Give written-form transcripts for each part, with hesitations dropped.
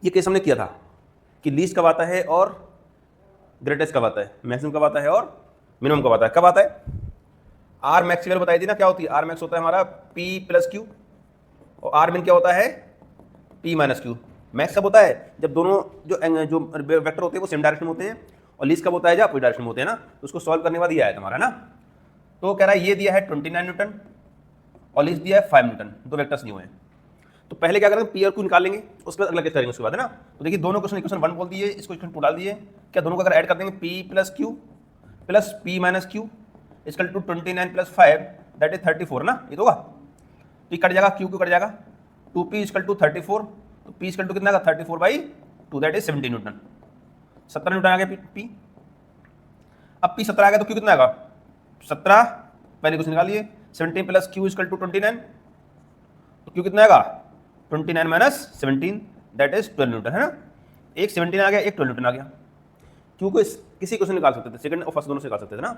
ये केस हमने किया था कि लीस्ट कब आता है और ग्रेटेस्ट कब आता है, मैक्सिमम कब आता है और मिनिमम कब आता है। कब आता है? आर मैक्स की वैल्यू बताई थी ना, क्या होती है? आर मैक्स होता है हमारा पी प्लस क्यू और आर मिन क्या होता है? P minus Q. मैक्स कब होता है? जब दोनों जो वेक्टर होते हैं वो सेम डायरेक्शन में होते हैं। और लीस्ट कब होता है? जब अपोजिट डायरेक्शन में होते हैं ना। तो उसको सॉल्व करने के बाद ये आया तुम्हारा ना। तो कह रहा है ये दिया है 29 न्यूटन और लीस्ट दिया है 5 न्यूटन, दो वेक्टर्स दिए हुए हैं। तो पहले क्या करेंगे? पी और क्यू निकाल लेंगे, उसके बाद अगला केस करेंगे उसके बाद, है ना। तो देखिए दोनों क्वेश्चन इक्वेशन 1 बोल दिए, इसको इक्वेशन 2 डाल दिए। क्या दोनों को अगर ऐड कर देंगे P plus Q plus P minus Q equal to 29 plus 5 that is 34 ना, ये तो होगा। तो कट जाएगा, क्यू कट जाएगा, 2p इक्वल टू 34, तो p इक्वल टू कितना आएगा? 34/2 दैट इज 17 न्यूटन। 17 न्यूटन आ गया p। अब p 17 आ गया तो q कितना आएगा? 17 पहले कुछ निकालिए, 17 प्लस क्यू इक्वल टू 29, तो q कितना आएगा? 29 माइनस 17 दैट इज 12 न्यूटन, है ना। एक 17 आ गया, एक 12 न्यूटन आ गया। q को किसी क्वेश्चन निकाल सकते थे, सेकंड और फर्स्ट दोनों से निकाल सकते थे ना।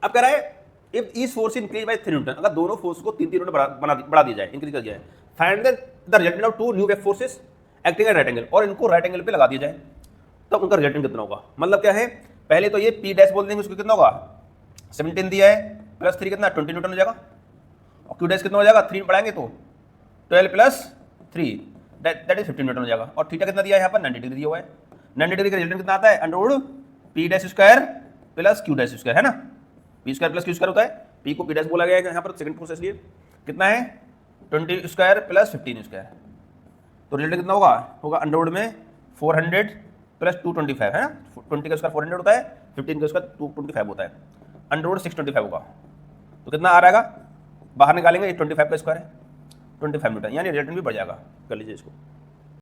अब कह रहा है if each force increase by 3 Newton, अगर दोनों फोर्स को 3 न्यूटन बढ़ा दिया जाए, इंक्रीज कर दिया जाए, find the resultant of 2 new wave forces acting at right angle, और इनको राइट एंगल पे लगा दिया जाए, तब उनका रिजल्टेंट कितना होगा। मतलब क्या है, पहले तो ये p डैश बोल देंगे, उसको कितना होगा? 17 दिया है प्लस 3 कितना? 20 न्यूटन हो जाएगा। और q डैश कितना हो जाएगा? 3 बढ़ाएंगे तो 12 प्लस 3 दैट इज 15 न्यूटन हो जाएगा। और थीटा कितना दिया है यहाँ पर? 90 डिग्री दिया हुआ है। 90 डिग्री का रिजल्टेंट कितना आता है? Under p dash square plus q dash square, है ना। p square plus q square होता है, p को p डैश बोला गया है यहाँ पर सेकंड प्रोसेस लिए। कितना है? 20 स्क्वायर प्लस 15 स्क्वायर, तो रिजल्ट कितना होगा अंडरवुड में 400 प्लस 225, है ना। 20 का स्क्वायर 400 होता है, 15 का स्क्वायर 225 होता है, अंडरवुड 625 होगा। तो कितना आ रहेगा? बाहर निकालेंगे, ये 25 का स्क्वायर है, 25 न्यूटन, यानी रिजल्टेंट भी बढ़ जाएगा। कर लीजिए इसको।